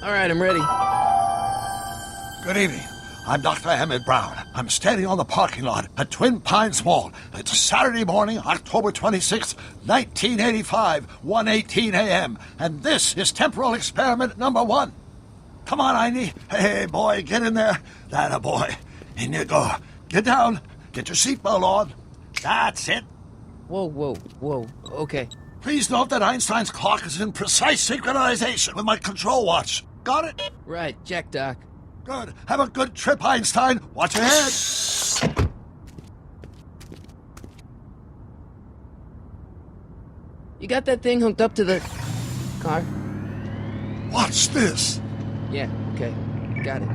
All right, I'm ready. Good evening. I'm Dr. Emmett Brown. I'm standing on the parking lot at Twin Pines Mall. It's Saturday morning, October 26th, 1985, 1:18 a.m. And this is temporal experiment number 1. Come on, Einie. Hey, boy, get in there. That a boy. In you go. Get down. Get your seatbelt on. That's it. Whoa. Okay. Please note that Einstein's clock is in precise synchronization with my control watch. Got it? Right, check, Doc. Good. Have a good trip, Einstein. Watch your head. You got that thing hooked up to the car? Watch this. Yeah, okay. Got it.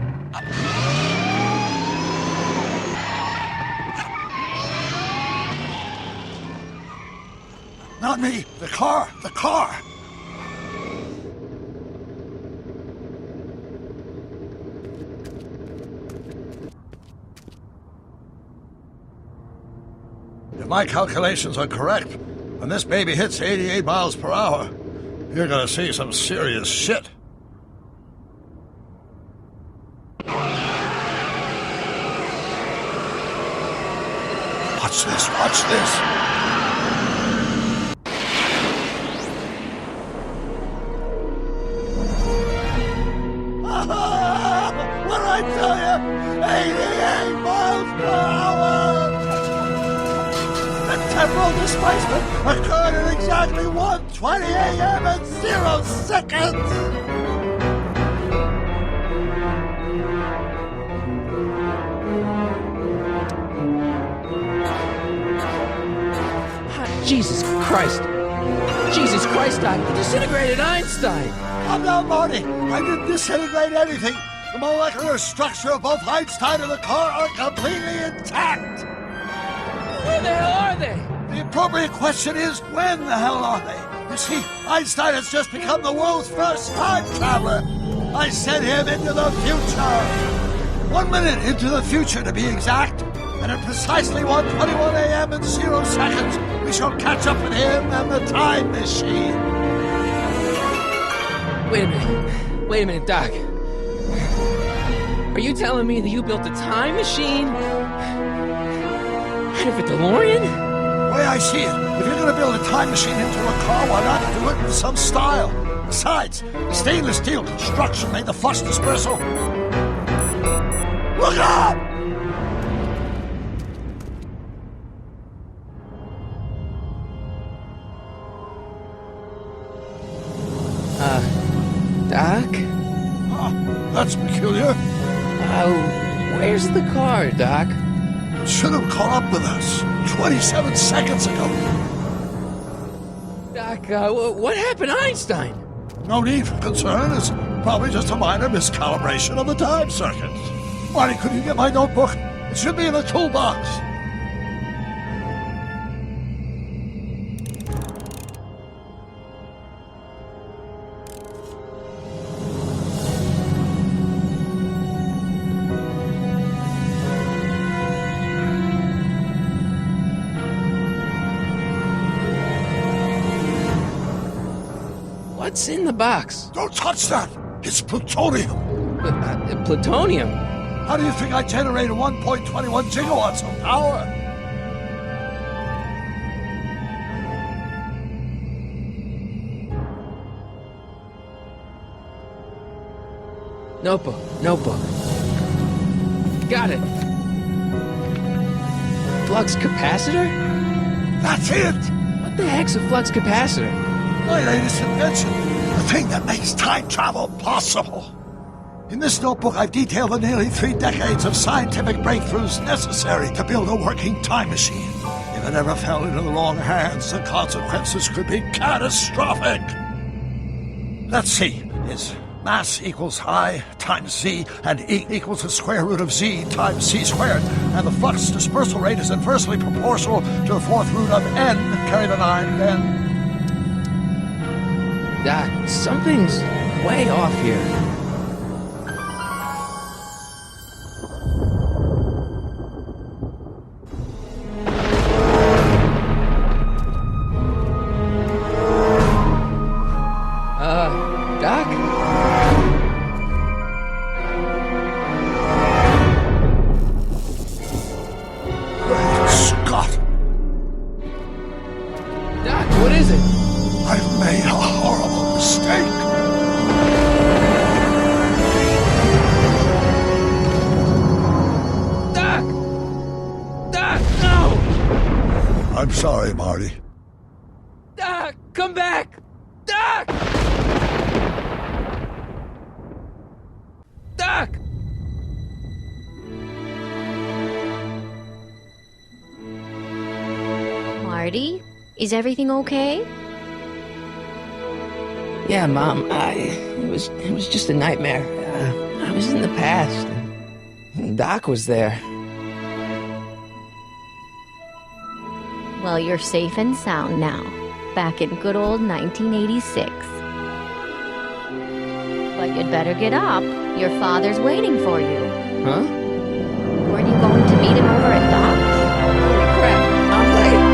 Not me. The car. The car. If my calculations are correct, when this baby hits 88 miles per hour, you're gonna see some serious shit. Watch this, watch this. What did I tell you? 88 miles per hour! The temporal displacement occurred at exactly 1:20 a.m. and 0 seconds! Jesus Christ! Jesus Christ, Doc! You disintegrated Einstein! I'm not Marty. I didn't disintegrate anything. The molecular structure of both Einstein and the car are completely intact. Where the hell are they? The appropriate question is, when the hell are they? You see, Einstein has just become the world's first time traveler. I sent him into the future. 1 minute into the future, to be exact. And at precisely 1:21 a.m. and 0 seconds, we shall catch up with him and the time machine. Wait a minute, Doc. Are you telling me that you built a time machine out of a DeLorean? The way I see it, if you're going to build a time machine into a car, why not do it with some style? Besides, stainless steel construction made the flux dispersal. Look up! Doc? Huh, that's peculiar. Where's the car, Doc? It should have caught up with us 27 seconds ago. Doc, what happened to Einstein? No need for concern. It's probably just a minor miscalibration of the time circuits. Marty, could you get my notebook? It should be in the toolbox. What's in the box? Don't touch that! It's plutonium! Plutonium? How do you think I generated 1.21 gigawatts of power? Notebook. Got it. Flux capacitor? That's it! What the heck's a flux capacitor? My latest invention, the thing that makes time travel possible. In this notebook, I've detailed the nearly 3 decades of scientific breakthroughs necessary to build a working time machine. If it ever fell into the wrong hands, the consequences could be catastrophic. Let's see, it's mass equals I times Z, and E equals the square root of Z times C squared, and the flux dispersal rate is inversely proportional to the 4th root of N, carry the 9, then... Doc, something's way off here. Doc? Doc, what is it? I've made a horrible mistake. Doc! Doc, no! I'm sorry, Marty. Doc, come back! Doc! Doc! Marty, is everything okay? Yeah, Mom, it was just a nightmare. I was in the past, and Doc was there. Well, you're safe and sound now, back in good old 1986. But you'd better get up. Your father's waiting for you. Huh? Weren't you going to meet him over at Doc's? Holy crap, I'm late.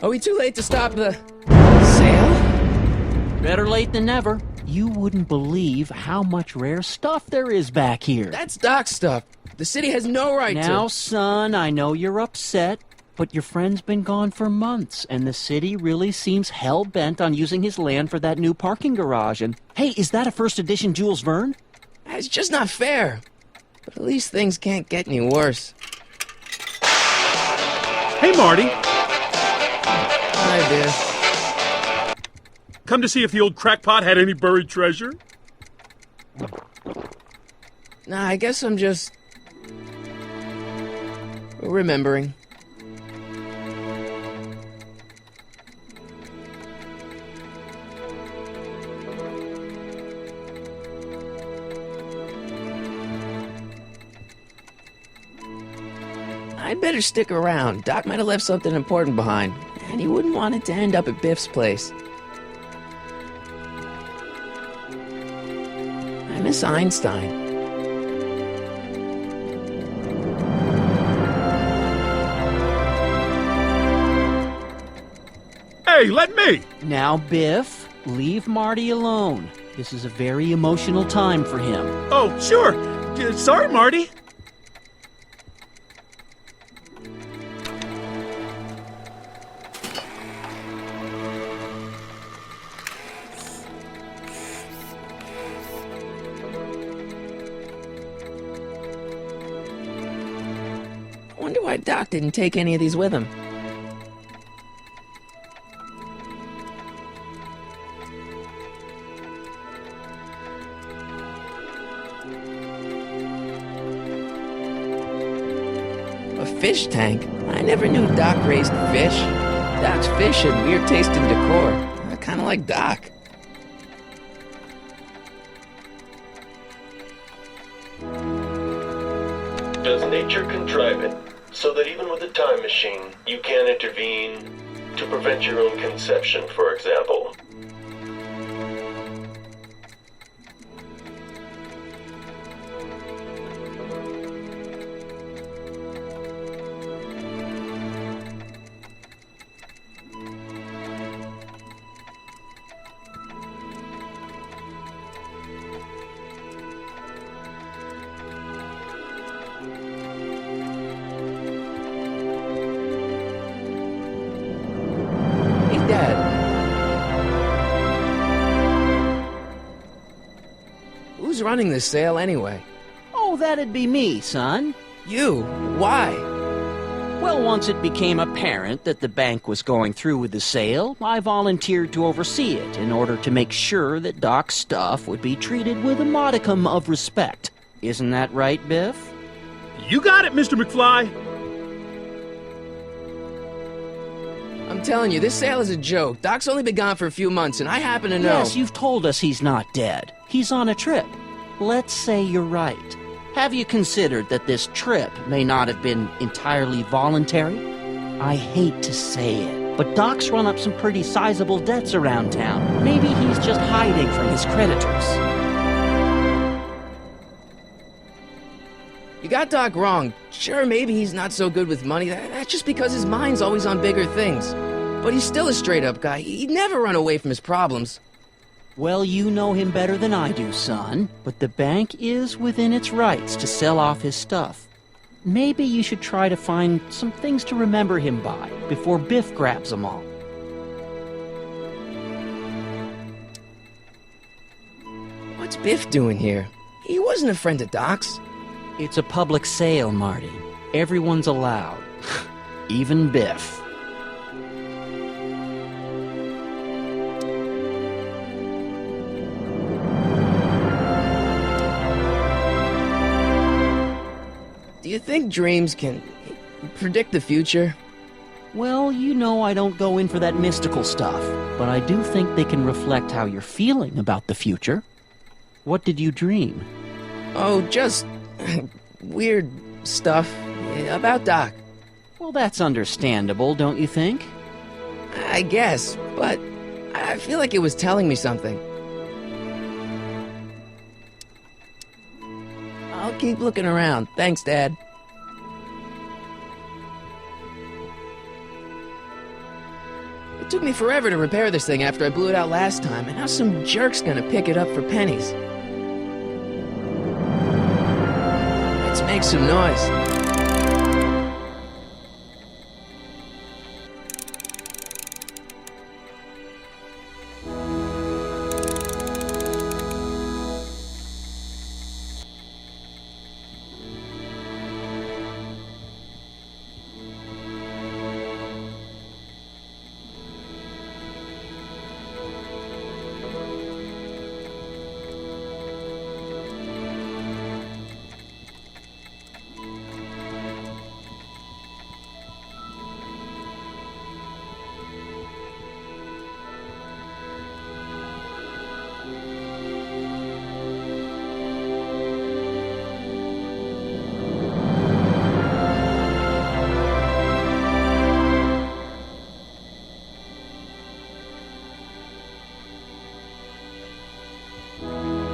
Are we too late to stop the sale? Better late than never. You wouldn't believe how much rare stuff there is back here. That's Doc's stuff. The city has no right to... Now, son, I know you're upset, but your friend's been gone for months, and the city really seems hell-bent on using his land for that new parking garage. And, hey, is that a first edition Jules Verne? It's just not fair. But at least things can't get any worse. Hey, Marty. Hi, dear. Come to see if the old crackpot had any buried treasure? Nah, I guess I'm just... remembering. I'd better stick around. Doc might have left something important behind, and he wouldn't want it to end up at Biff's place. I miss Einstein. Hey, let me! Now, Biff, leave Marty alone. This is a very emotional time for him. Oh, sure. Sorry, Marty. I wonder why Doc didn't take any of these with him. A fish tank? I never knew Doc raised fish. Doc's fish had weird taste in decor. I kind of like Doc. Does nature contrive it so that even with a time machine, you can intervene to prevent your own conception, for example? Who's running this sale anyway? Oh, that'd be me, son. You? Why? Well, once it became apparent that the bank was going through with the sale, I volunteered to oversee it in order to make sure that Doc's stuff would be treated with a modicum of respect. Isn't that right, Biff? You got it, Mr. McFly. I'm telling you, this sale is a joke. Doc's only been gone for a few months, and I happen to know... Yes, you've told us he's not dead. He's on a trip. Let's say you're right. Have you considered that this trip may not have been entirely voluntary? I hate to say it, but Doc's run up some pretty sizable debts around town. Maybe he's just hiding from his creditors. You got Doc wrong. Sure, maybe he's not so good with money. That's just because his mind's always on bigger things. But he's still a straight-up guy. He'd never run away from his problems. Well, you know him better than I do, son. But the bank is within its rights to sell off his stuff. Maybe you should try to find some things to remember him by before Biff grabs them all. What's Biff doing here? He wasn't a friend of Doc's. It's a public sale, Marty. Everyone's allowed. Even Biff. Do you think dreams can predict the future? Well, you know I don't go in for that mystical stuff, but I do think they can reflect how you're feeling about the future. What did you dream? Oh, just weird stuff about Doc. Well, that's understandable, don't you think? I guess, but I feel like it was telling me something. I'll keep looking around. Thanks, Dad. It took me forever to repair this thing after I blew it out last time, and now some jerk's gonna pick it up for pennies. Let's make some noise.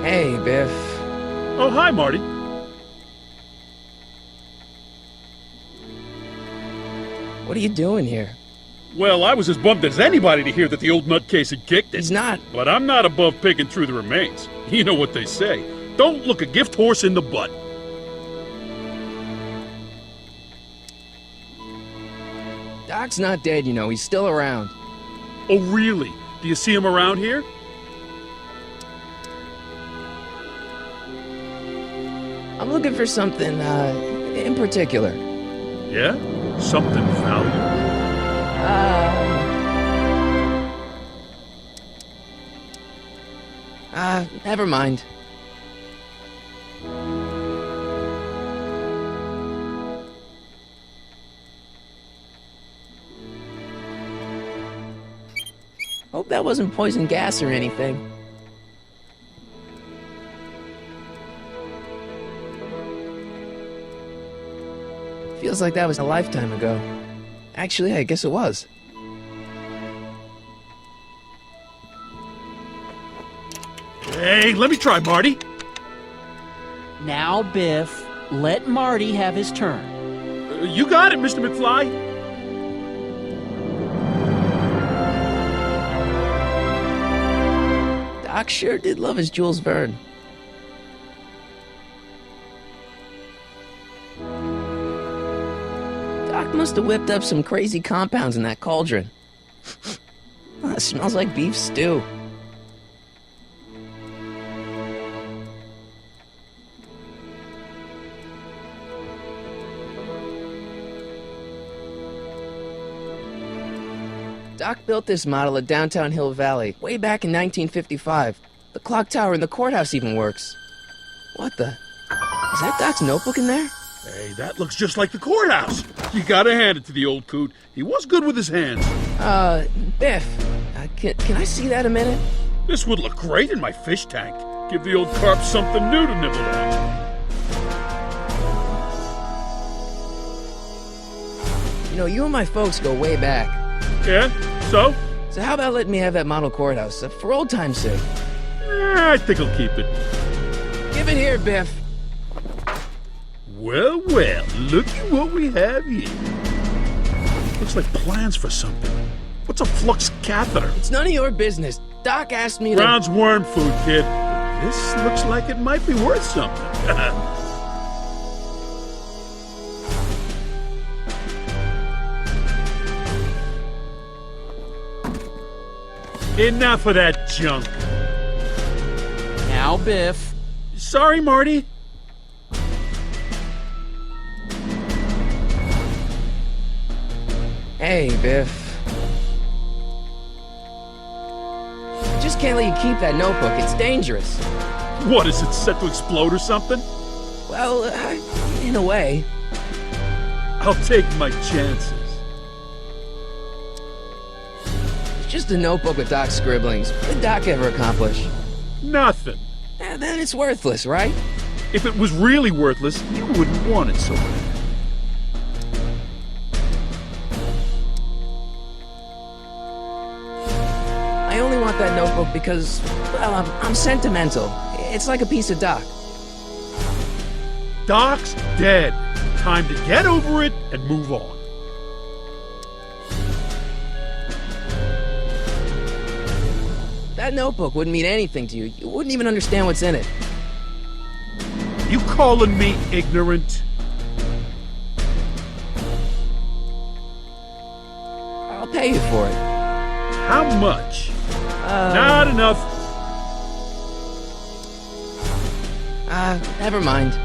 Hey, Biff. Oh, hi, Marty. What are you doing here? Well, I was as bummed as anybody to hear that the old nutcase had kicked it. He's not. But I'm not above picking through the remains. You know what they say. Don't look a gift horse in the butt. Doc's not dead, you know. He's still around. Oh, really? Do you see him around here? I'm looking for something, in particular. Yeah? Something valuable? Never mind. Hope that wasn't poison gas or anything. Feels like that was a lifetime ago. Actually, I guess it was. Hey, let me try, Marty. Now, Biff, let Marty have his turn. You got it, Mr. McFly. Doc sure did love his Jules Verne. Doc must have whipped up some crazy compounds in that cauldron. It smells like beef stew. Doc built this model at downtown Hill Valley way back in 1955. The clock tower in the courthouse even works. What the? Is that Doc's notebook in there? Hey, that looks just like the courthouse. You gotta hand it to the old coot. He was good with his hands. Biff, can I see that a minute? This would look great in my fish tank. Give the old carp something new to nibble on. You know, you and my folks go way back. Yeah? So? So how about letting me have that model courthouse, for old time's sake? I think I'll keep it. Give it here, Biff. Well, look at what we have here. Looks like plans for something. What's a flux catheter? It's none of your business. Doc asked me to... Brown's worm food, kid. But this looks like it might be worth something. Enough of that junk. Now, Biff. Sorry, Marty. Hey, Biff. Just can't let you keep that notebook. It's dangerous. What, is it set to explode or something? Well, in a way. I'll take my chances. It's just a notebook with Doc's scribblings. What did Doc ever accomplish? Nothing. Then it's worthless, right? If it was really worthless, you wouldn't want it so bad. I only want that notebook because, well, I'm sentimental. It's like a piece of Doc. Doc's dead. Time to get over it and move on. That notebook wouldn't mean anything to you. You wouldn't even understand what's in it. You calling me ignorant? I'll pay you for it. How much? Not enough. Never mind.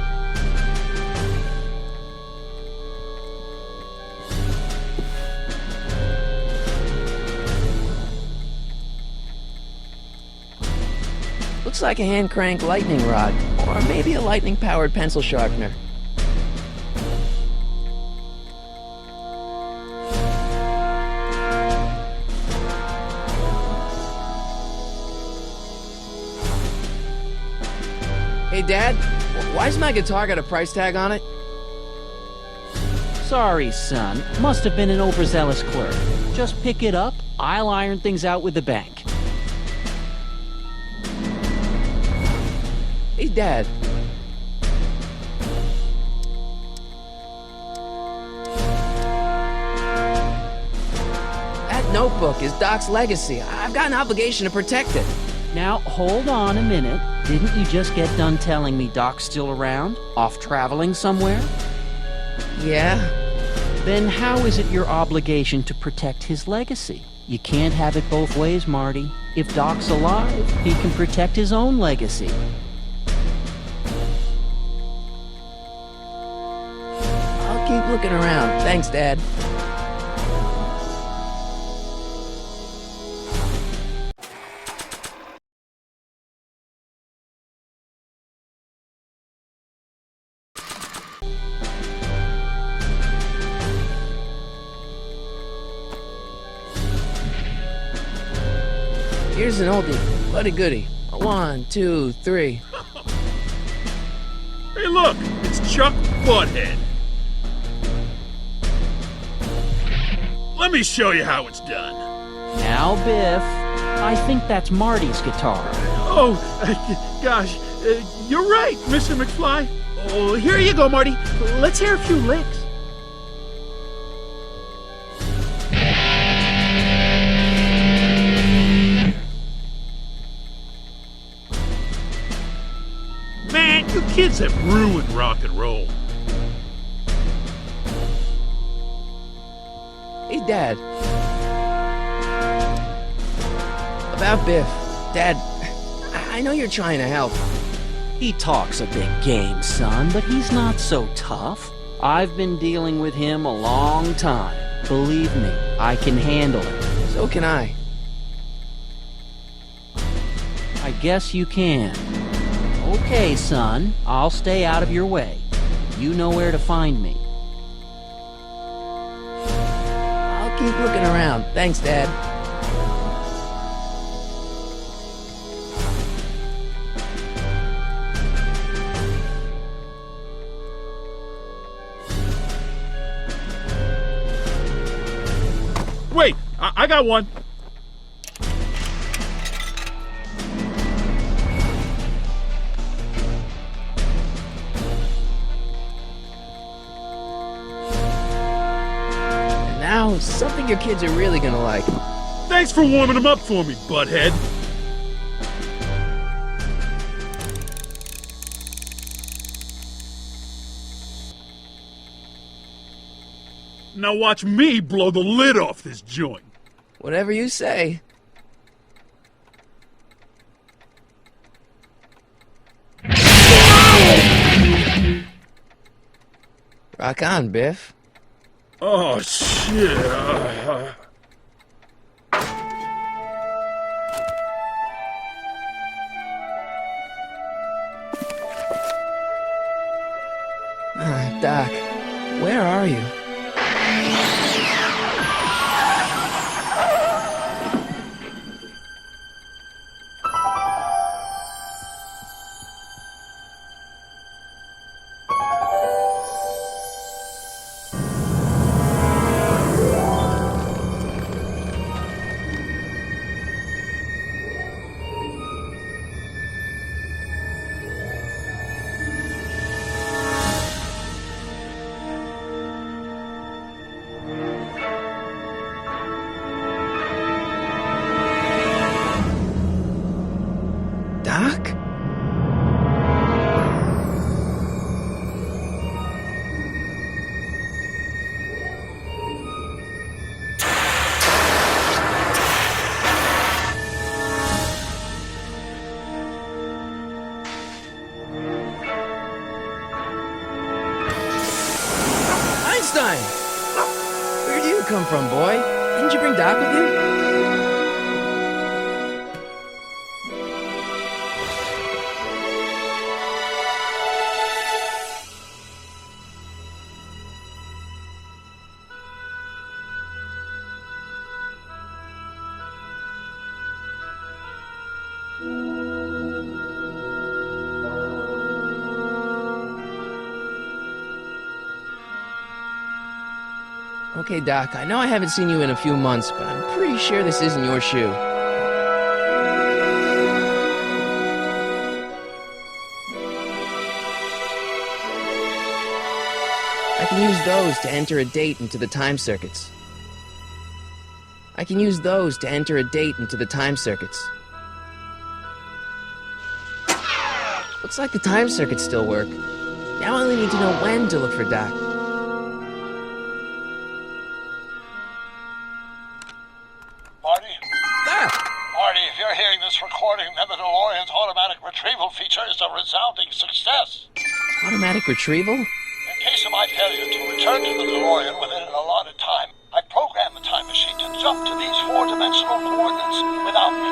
Looks like a hand-crank lightning rod, or maybe a lightning-powered pencil sharpener. Hey, Dad, why's my guitar got a price tag on it? Sorry, son. Must have been an overzealous clerk. Just pick it up. I'll iron things out with the bank. Hey, Dad. That notebook is Doc's legacy. I've got an obligation to protect it. Now, hold on a minute. Didn't you just get done telling me Doc's still around? Off traveling somewhere? Yeah? Then how is it your obligation to protect his legacy? You can't have it both ways, Marty. If Doc's alive, he can protect his own legacy. I'll keep looking around. Thanks, Dad. Here's an oldie, but a goodie. 1, 2, 3. Hey, look, it's Chuck Butthead. Let me show you how it's done. Now, Biff, I think that's Marty's guitar. Oh, gosh, you're right, Mr. McFly. Oh, here you go, Marty. Let's hear a few licks. Man, you kids have ruined rock and roll. Hey, Dad. About Biff. Dad, I know you're trying to help. He talks a big game, son, but he's not so tough. I've been dealing with him a long time. Believe me, I can handle it. So can I. I guess you can. Okay, son. I'll stay out of your way. You know where to find me. I'll keep looking around. Thanks, Dad. Wait, I got one. And now, something your kids are really gonna like. Thanks for warming them up for me, butthead. Now watch me blow the lid off this joint. Whatever you say. Rock on, Biff. Oh, shit. Doc, where are you? Doc? Einstein! Where do you come from, boy? Didn't you bring Doc with you? Okay, Doc, I know I haven't seen you in a few months, but I'm pretty sure this isn't your shoe. I can use those to enter a date into the time circuits. Looks like the time circuits still work. Now I only need to know when to look for Doc. Marty, if you're hearing this recording, then the DeLorean's automatic retrieval feature is a resounding success. Automatic retrieval? In case of my failure to return to the DeLorean within an allotted time, I programmed the time machine to jump to these four-dimensional coordinates without me.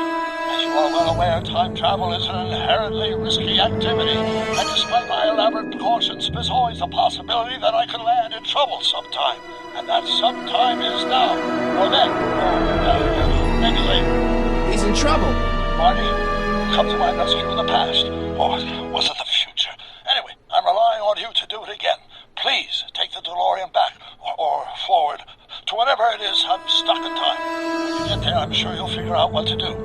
As you are well aware, time travel is an inherently risky activity, and despite my elaborate precautions, there's always a possibility that I could land in trouble sometime. And that sometime is now, or then, or maybe later. He's in trouble. Marty, come to my rescue in the past, or was it the future? Anyway, I'm relying on you to do it again. Please take the DeLorean back, or forward, to whatever it is I'm stuck in time. When you get there, I'm sure you'll figure out what to do.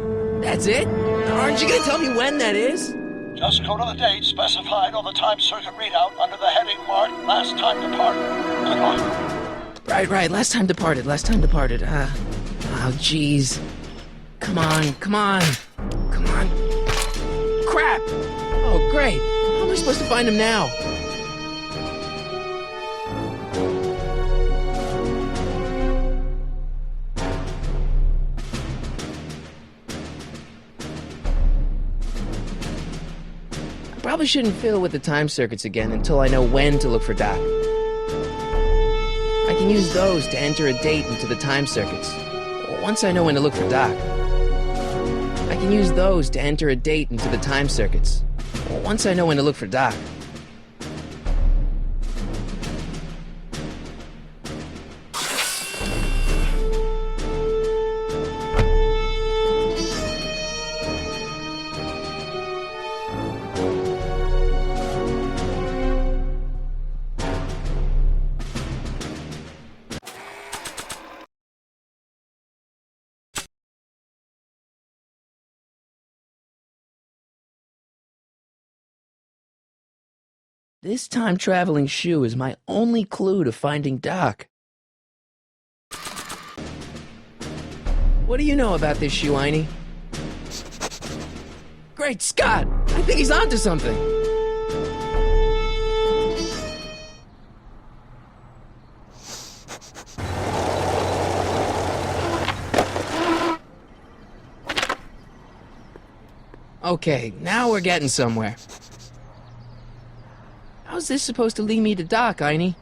That's it? Aren't you gonna tell me when that is? Just go to the date specified on the time circuit readout under the heading marked Last Time Departed. Good luck. Right, last time departed. Oh, jeez. Come on. Crap! Oh, great. How am I supposed to find him now? I probably shouldn't fiddle with the time circuits again until I know when to look for Doc. I can use those to enter a date into the time circuits. once I know when to look for Doc. I can use those to enter a date into the time circuits. Once I know when to look for Doc. This time-traveling shoe is my only clue to finding Doc. What do you know about this shoe, Einie? Great Scott! I think he's onto something! Okay, now we're getting somewhere. How's this supposed to lead me to Doc, Einie?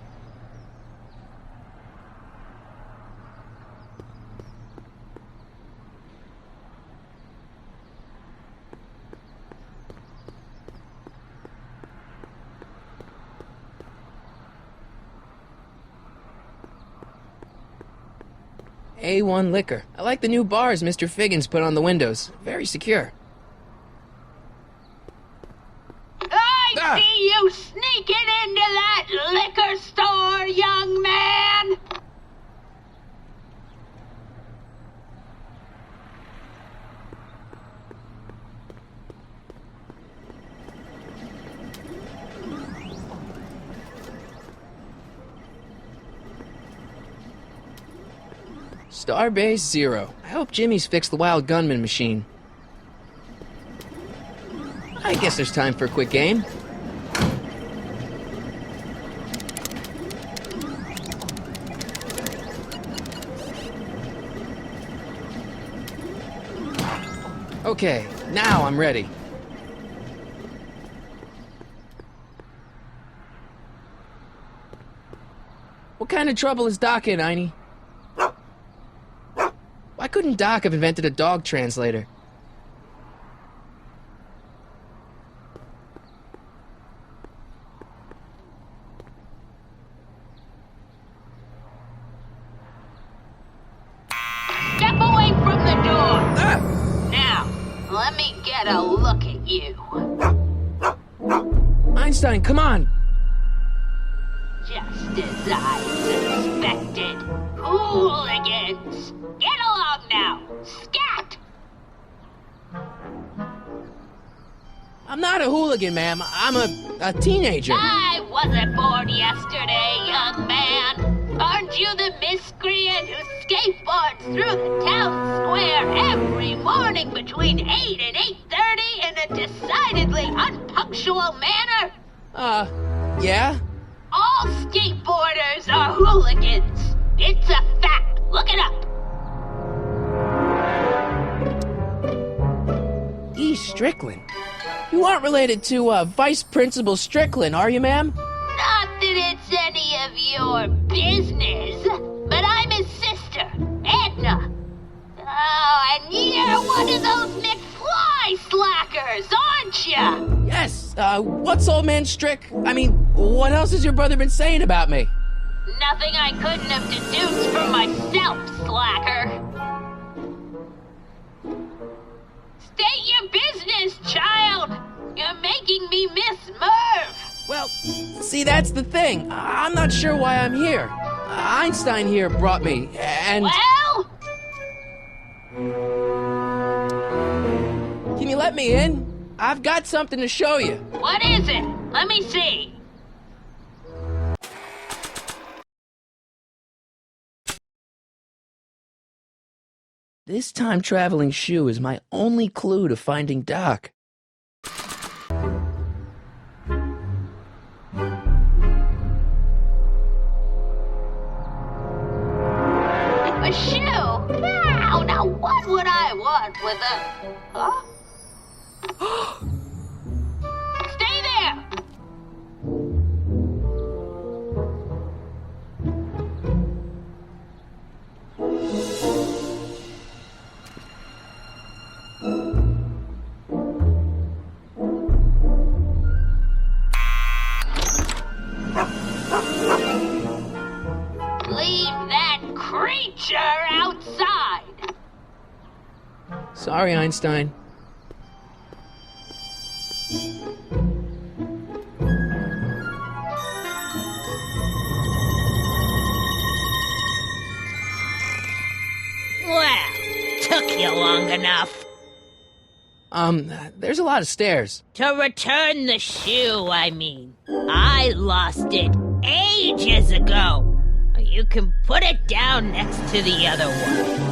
A1 liquor. I like the new bars Mr. Figgins put on the windows. Very secure. I see you sneaking into that liquor store, young man! Starbase 0. I hope Jimmy's fixed the wild gunman machine. I guess there's time for a quick game. Okay, now I'm ready. What kind of trouble is Doc in, Einie? Why couldn't Doc have invented a dog translator? Step away from the door! Now, let me get a look at you. Einstein, come on! Just as I suspected. Hooligans! Get along now! Scat! I'm not a hooligan, ma'am. I'm a teenager. I wasn't born yesterday, young man. Aren't you the miscreant who skateboards through the town square every morning between 8 and 8:30 in a decidedly unpunctual manner? Yeah? All skateboarders are hooligans. It's a fact. Look it up. E. Strickland. You aren't related to, Vice Principal Strickland, are you, ma'am? Not that it's any of your business, but I'm his sister, Edna. Oh, and you're one of those McFly slackers, aren't ya? Yes, what's old man Strick? I mean, what else has your brother been saying about me? Nothing I couldn't have deduced from myself, slacker. State your business, child. You're making me miss Merv. Well, see, that's the thing. I'm not sure why I'm here. Einstein here brought me, and... Well? Can you let me in? I've got something to show you. What is it? Let me see. This time-traveling shoe is my only clue to finding Doc. A shoe? Now what would I want with a... Huh? Stay there! Sorry, Einstein. Well, took you long enough. There's a lot of stairs. To return the shoe, I mean. I lost it ages ago. You can put it down next to the other one.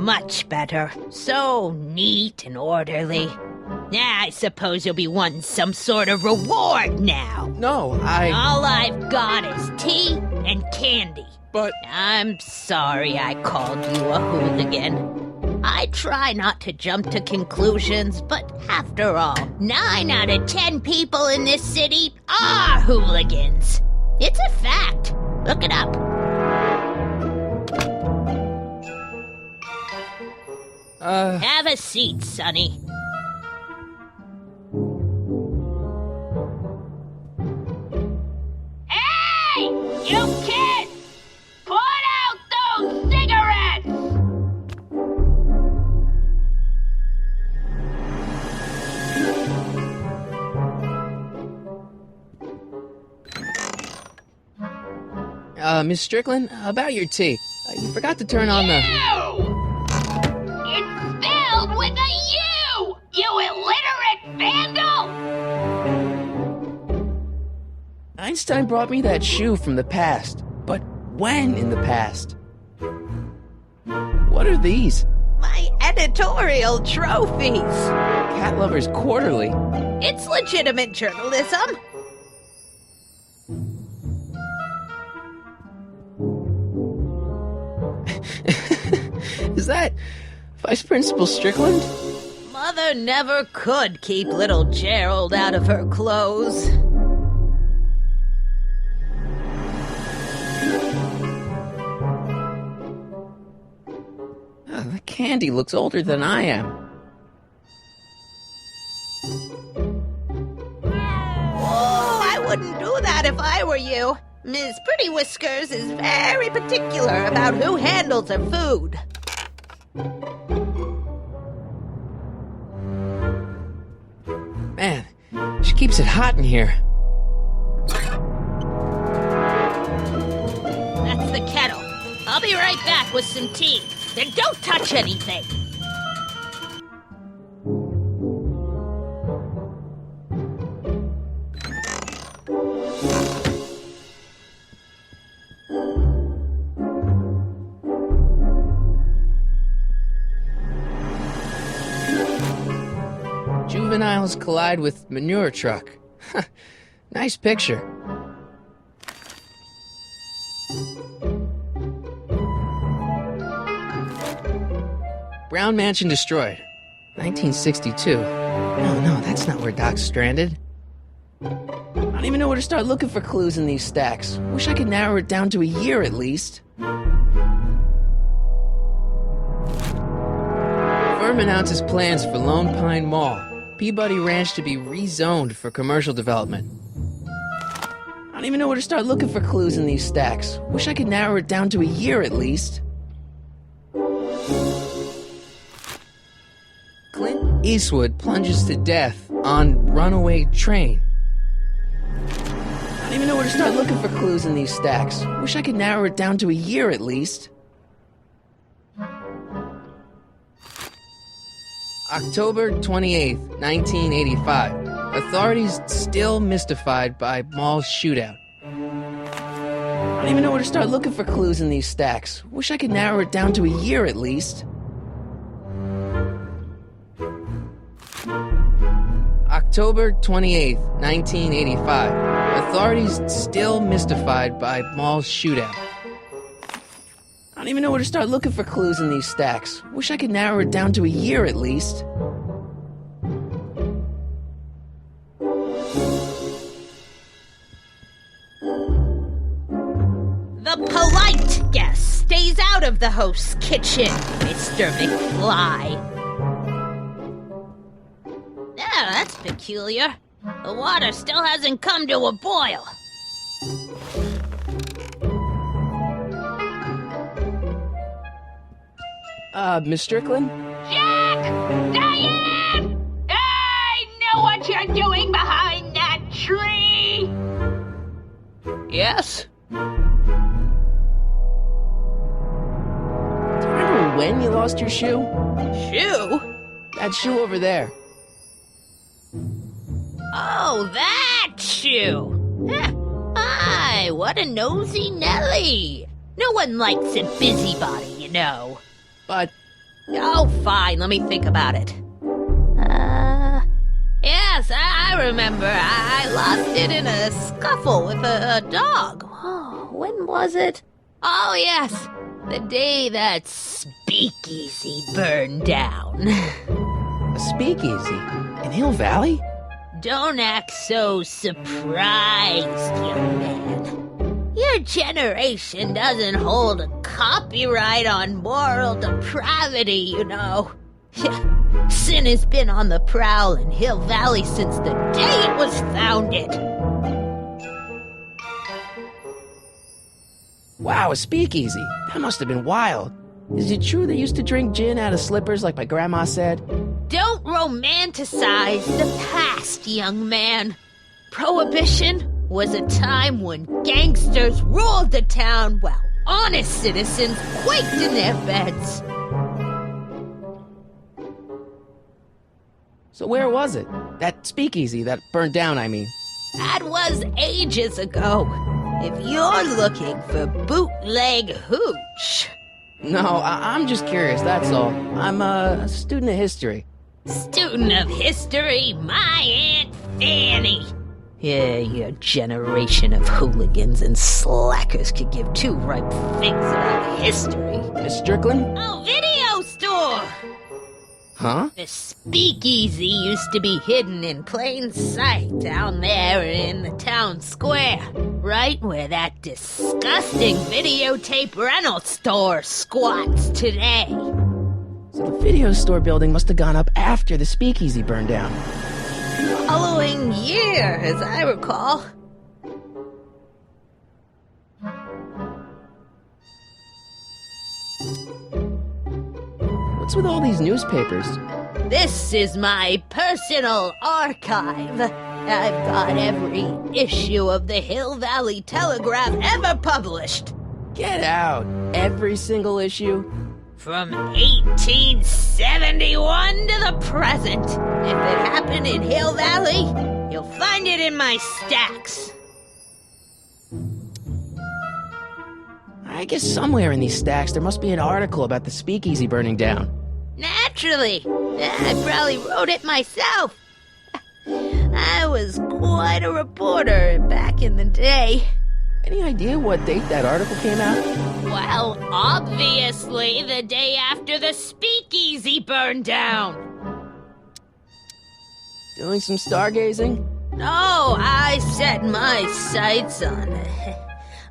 Much better. So neat and orderly. I suppose you'll be wanting some sort of reward now. No, All I've got is tea and candy. But... I'm sorry I called you a hooligan. I try not to jump to conclusions, but after all, 9 out of 10 people in this city are hooligans. It's a fact. Look it up. Have a seat, Sonny. Hey! You kids! Put out those cigarettes! Miss Strickland, about your tea. You forgot to turn on the... It's spelled with a U! You illiterate vandal! Einstein brought me that shoe from the past. But when in the past? What are these? My editorial trophies. Cat Lovers Quarterly. It's legitimate journalism. Is that Vice Principal Strickland? Mother never could keep little Gerald out of her clothes. The candy looks older than I am. Oh, I wouldn't do that if I were you. Ms. Pretty Whiskers is very particular about who handles her food. Man, she keeps it hot in here. That's the kettle. I'll be right back with some tea. Then don't touch anything. Juveniles collide with manure truck. Nice picture. Brown Mansion destroyed. 1962. No, that's not where Doc's stranded. I don't even know where to start looking for clues in these stacks. Wish I could narrow it down to a year at least. Firm announces plans for Lone Pine Mall. Peabody Ranch to be rezoned for commercial development. I don't even know where to start looking for clues in these stacks. Wish I could narrow it down to a year at least. Clint Eastwood plunges to death on runaway train. I don't even know where to start looking for clues in these stacks. Wish I could narrow it down to a year at least. October 28th, 1985. Authorities still mystified by mall shootout. I don't even know where to start looking for clues in these stacks. Wish I could narrow it down to a year at least. October 28th, 1985. Authorities still mystified by mall shootout. I don't even know where to start looking for clues in these stacks. Wish I could narrow it down to a year at least. The polite guest stays out of the host's kitchen, Mr. McFly. Oh, that's peculiar. The water still hasn't come to a boil. Miss Strickland? Jack! Diane! I know what you're doing behind that tree! Yes? Do you remember when you lost your shoe? Shoe? That shoe over there. Oh, that shoe! Aye, what a nosy Nelly! No one likes a busybody, you know. But Oh, fine, let me think about it. Yes, I remember. I lost it in a scuffle with a dog. Oh, when was it? Oh, yes, the day that speakeasy burned down. a speakeasy in Hill Valley? Don't act so surprised, young man. Your generation doesn't hold a copyright on moral depravity, you know. Sin has been on the prowl in Hill Valley since the day it was founded. Wow, a speakeasy. That must have been wild. Is it true they used to drink gin out of slippers like my grandma said? Don't romanticize the past, young man. Prohibition was a time when gangsters ruled the town while honest citizens quaked in their beds. So where was it? That speakeasy that burned down, I mean. That was ages ago. If you're looking for bootleg hooch. No, I'm just curious, that's all. I'm a student of history. Student of history, my Aunt Fanny. Yeah, your generation of hooligans and slackers could give two ripe figs about history. Miss Strickland? Oh, video store! Huh? The speakeasy used to be hidden in plain sight down there in the town square, right where that disgusting videotape rental store squats today. So the video store building must have gone up after the speakeasy burned down. Following year, as I recall. What's with all these newspapers? This is my personal archive. I've got every issue of the Hill Valley Telegraph ever published. Get out. Every single issue? From 1871 to the present. If it happened in Hill Valley, you'll find it in my stacks. I guess somewhere in these stacks there must be an article about the speakeasy burning down. Naturally. I probably wrote it myself. I was quite a reporter back in the day. Any idea what date that article came out? Well, obviously the day after the speakeasy burned down. Doing some stargazing? No, I set my sights on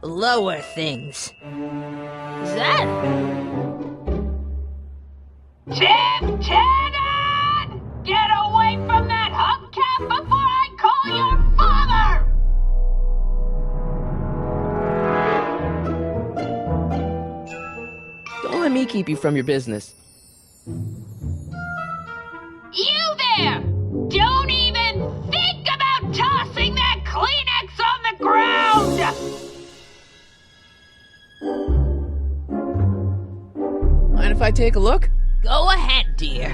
lower things. Is that... Tim Tannen! Get away from that hubcap before I call your father! Don't let me keep you from your business. You there! Don't even think about tossing that Kleenex on the ground! Mind if I take a look? Go ahead, dear.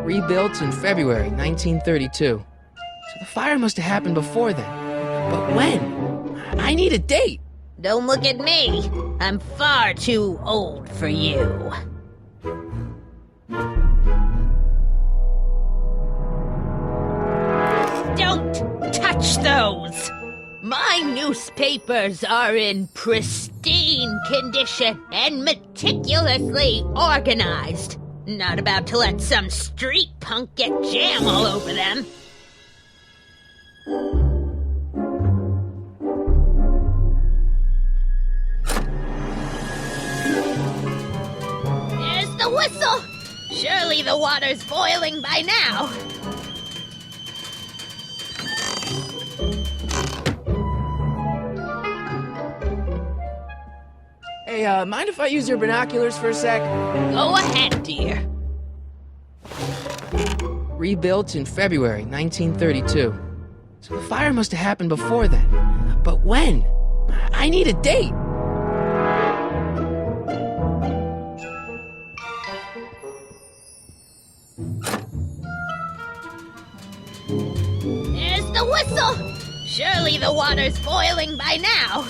Rebuilt in February 1932. So the fire must have happened before then. But when? I need a date. Don't look at me. I'm far too old for you. Don't touch those! My newspapers are in pristine condition and meticulously organized. Not about to let some street punk get jam all over them. There's the whistle! Surely the water's boiling by now. Hey, mind if I use your binoculars for a sec? Go ahead, dear. Rebuilt in February 1932. So the fire must have happened before then. But when? I need a date. There's the whistle. Surely the water's boiling by now.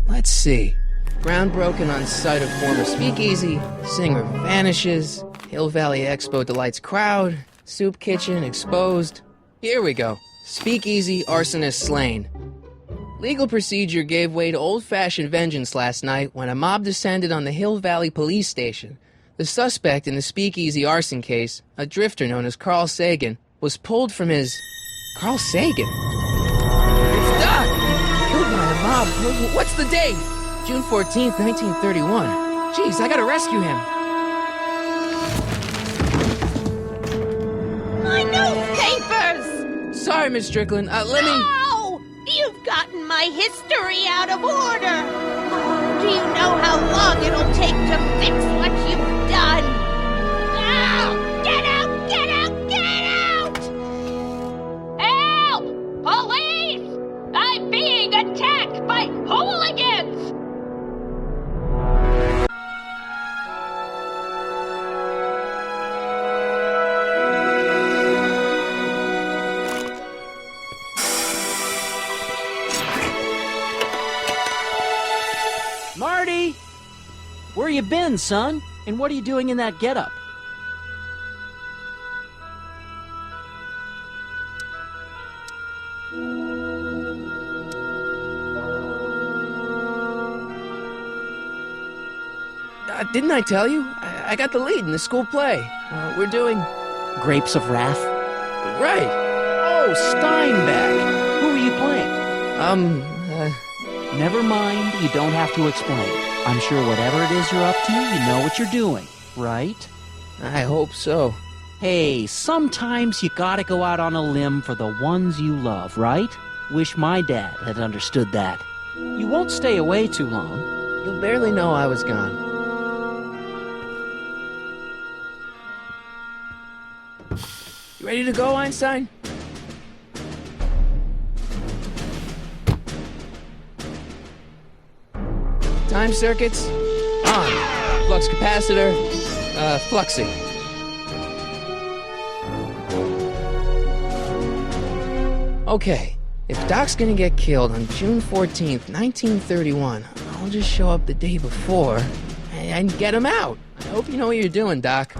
Let's see. Ground broken on site of former speakeasy. Singer vanishes. Hill Valley Expo delights crowd. Soup kitchen exposed. Here we go. Speakeasy arsonist slain. Legal procedure gave way to old-fashioned vengeance last night when a mob descended on the Hill Valley police station. The suspect in the speakeasy arson case, a drifter known as Carl Sagan, was pulled from his... Carl Sagan? It's Doc! Killed by a mob. What's the date? June 14th, 1931. Jeez, I gotta rescue him. My newspapers! Sorry, Miss Strickland. Let me... No! You've gotten my history out of order. Do you know how long it'll take to fix what you've done? Now! Get out! Get out! Get out! Help! Police! I'm being attacked by hooligans! Marty! Where you been, son? And what are you doing in that getup? Didn't I tell you? I got the lead in the school play. We're doing... Grapes of Wrath? Right. Oh, Steinbeck! Who are you playing? Never mind, you don't have to explain. I'm sure whatever it is you're up to, you know what you're doing, right? I hope so. Hey, sometimes you gotta go out on a limb for the ones you love, right? Wish my dad had understood that. You won't stay away too long. You'll barely know I was gone. You ready to go, Einstein? Time circuits on. Flux capacitor fluxing. Okay, if Doc's gonna get killed on June 14th, 1931, I'll just show up the day before and get him out. I hope you know what you're doing, Doc.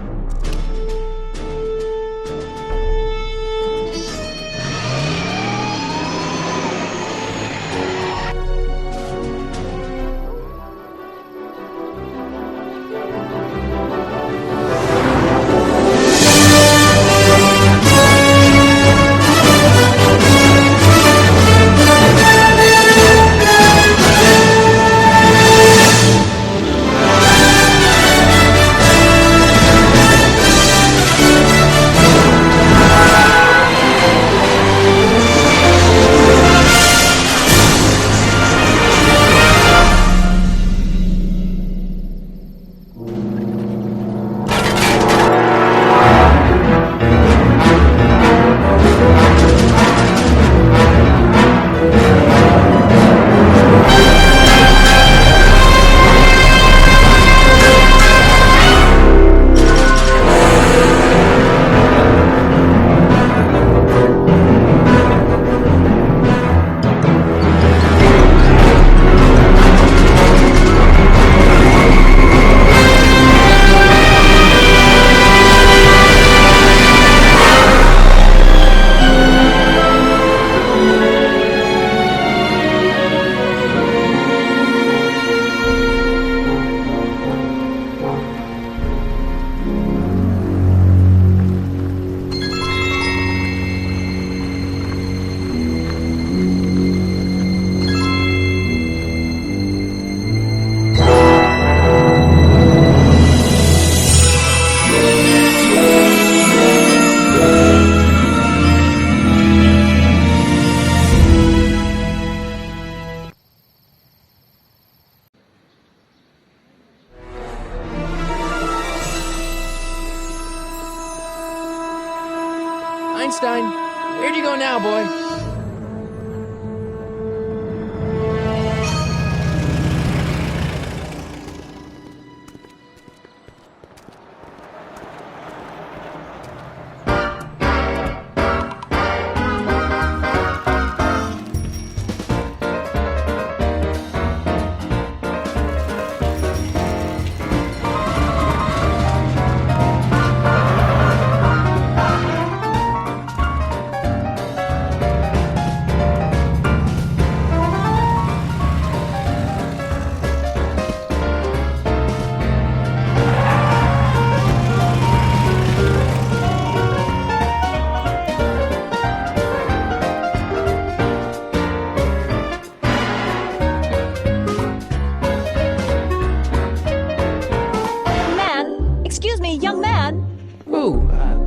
Einstein, where'd you go now, boy?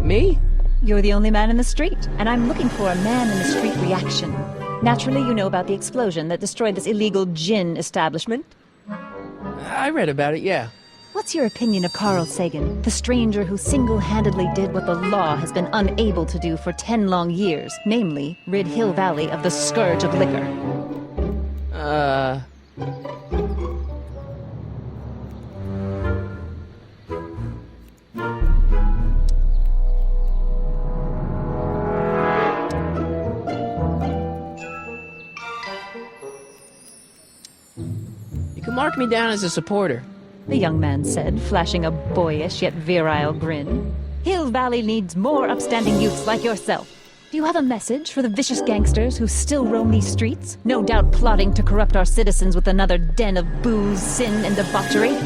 Me? You're the only man in the street, and I'm looking for a man-in-the-street reaction. Naturally, you know about the explosion that destroyed this illegal gin establishment. I read about it, yeah. What's your opinion of Carl Sagan, the stranger who single-handedly did what the law has been unable to do for 10 long years, namely, rid Hill Valley of the scourge of liquor? Mark me down as a supporter. The young man said, flashing a boyish yet virile grin. Hill Valley needs more upstanding youths like yourself. Do you have a message for the vicious gangsters who still roam these streets, no doubt plotting to corrupt our citizens with another den of booze, sin, and debauchery?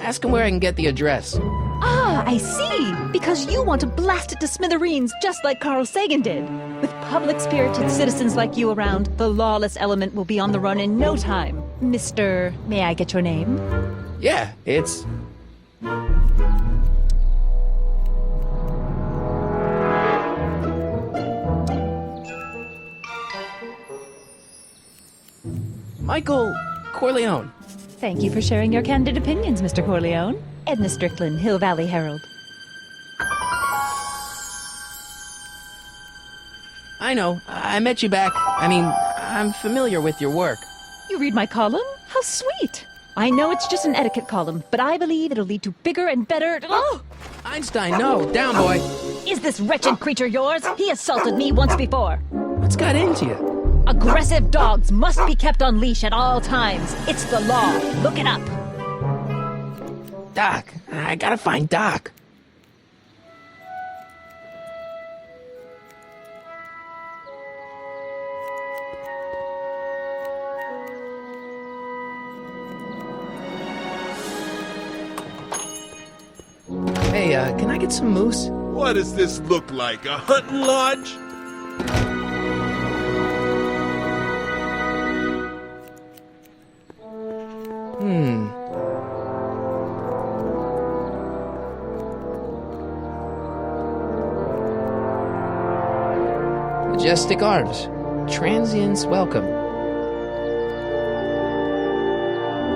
Ask him where I can get the address. Ah, I see! Because you want to blast it to smithereens just like Carl Sagan did. With public-spirited citizens like you around, the lawless element will be on the run in no time. Mr. May I get your name? Yeah, it's... Michael Corleone. Thank you for sharing your candid opinions, Mr. Corleone. Edna Strickland, Hill Valley Herald. I know. I met you back. I'm familiar with your work. You read my column? How sweet! I know it's just an etiquette column, but I believe it'll lead to bigger and better... Oh! Einstein, no! Down, boy! Is this wretched creature yours? He assaulted me once before. What's got into you? Aggressive dogs must be kept on leash at all times. It's the law. Look it up. Doc. I gotta find Doc. Hey, can I get some moose? What does this look like, a hunting lodge? Majestic Arms. Transients welcome.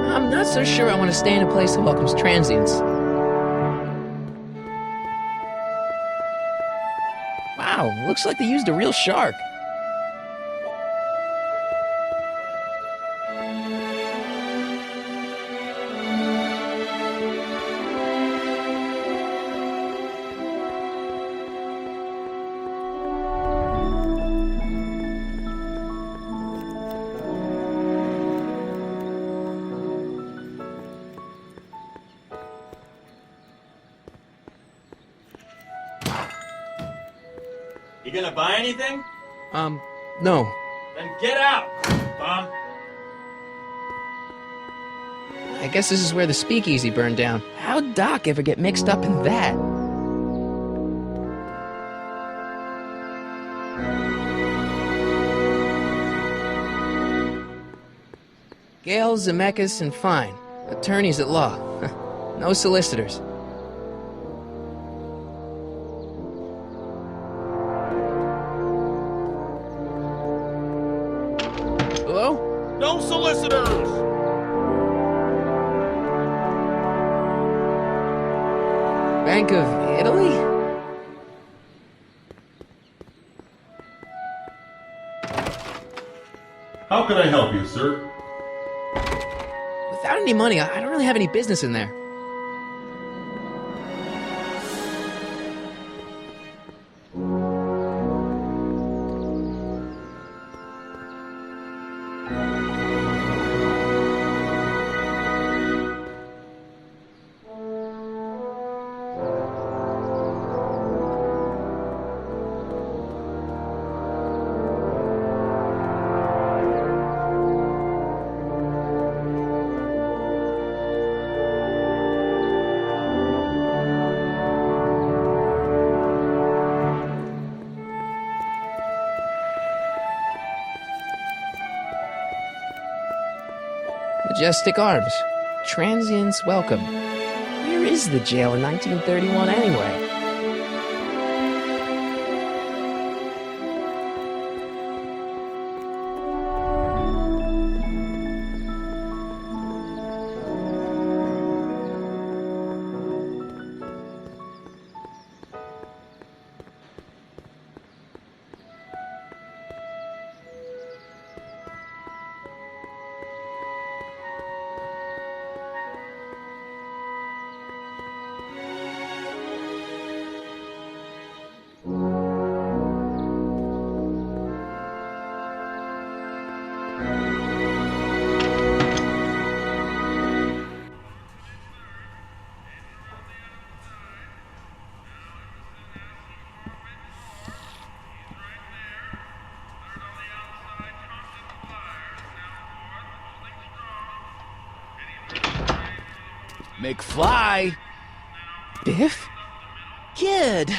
I'm not so sure I want to stay in a place that welcomes transients. Wow, looks like they used a real shark. You gonna buy anything? No. Then get out, bum. I guess this is where the speakeasy burned down. How'd Doc ever get mixed up in that? Gale, Zemeckis, and Fine. Attorneys at law. No solicitors. No solicitors! Bank of Italy? How can I help you, sir? Without any money, I don't really have any business in there. Majestic Arms. Transients welcome. Where is the jail in 1931 anyway? McFly? Biff? Kid!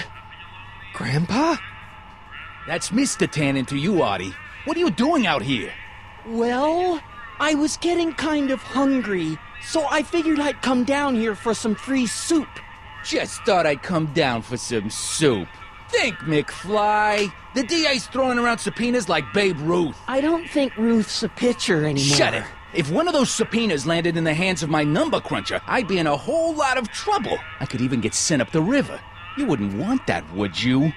Grandpa? That's Mr. Tannen to you, Artie. What are you doing out here? Well, I was getting kind of hungry, so I figured I'd come down here for some free soup. Just thought I'd come down for some soup. Think, McFly. The DA's throwing around subpoenas like Babe Ruth. I don't think Ruth's a pitcher anymore. Shut it! If one of those subpoenas landed in the hands of my number cruncher, I'd be in a whole lot of trouble. I could even get sent up the river. You wouldn't want that, would you?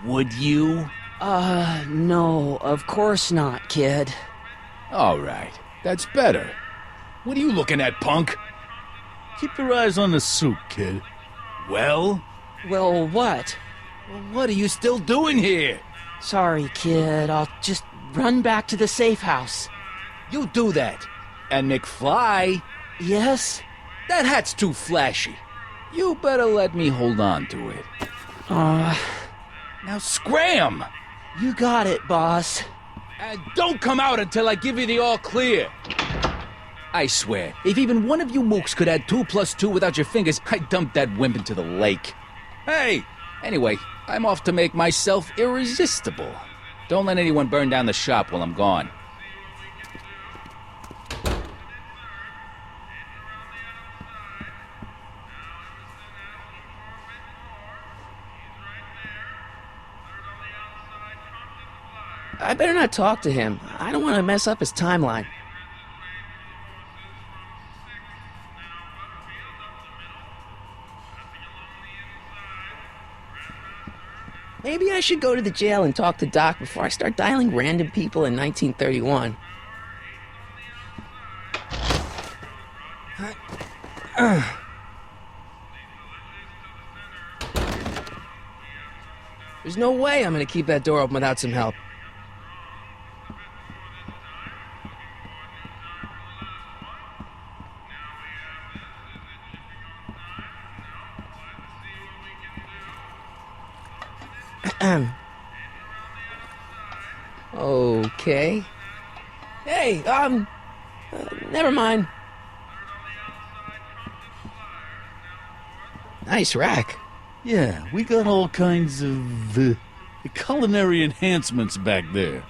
Would you? No, of course not, kid. All right, that's better. What are you looking at, punk? Keep your eyes on the soup, kid. Well? Well, what? Well, what are you still doing here? Sorry, kid. I'll just run back to the safe house. You do that. And McFly? Yes? That hat's too flashy. You better let me hold on to it. Now scram! You got it, boss. And don't come out until I give you the all clear. I swear, if even one of you mooks could add 2 + 2 without your fingers, I'd dump that wimp into the lake. Hey! Anyway, I'm off to make myself irresistible. Don't let anyone burn down the shop while I'm gone. I better not talk to him. I don't want to mess up his timeline. Maybe I should go to the jail and talk to Doc before I start dialing random people in 1931. There's no way I'm gonna keep that door open without some help. Okay. Hey, never mind. Nice rack. Yeah, we got all kinds of culinary enhancements back there.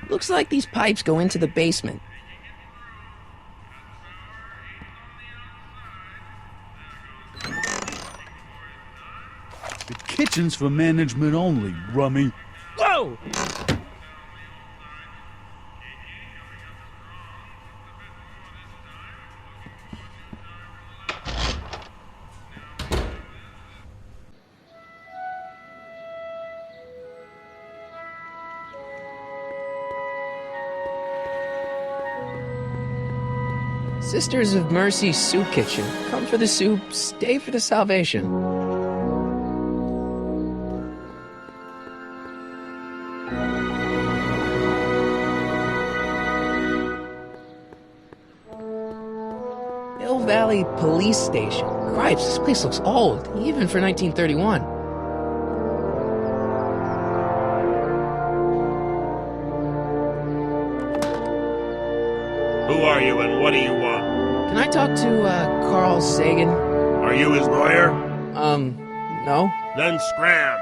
Looks like these pipes go into the basement. The kitchen's for management only, rummy. Whoa! Sisters of Mercy Soup Kitchen. Come for the soup, stay for the salvation. Mill Valley Police Station. Cripes, this place looks old, even for 1931. Who are you and what do you want? Can I talk to, Carl Sagan? Are you his lawyer? No. Then scram.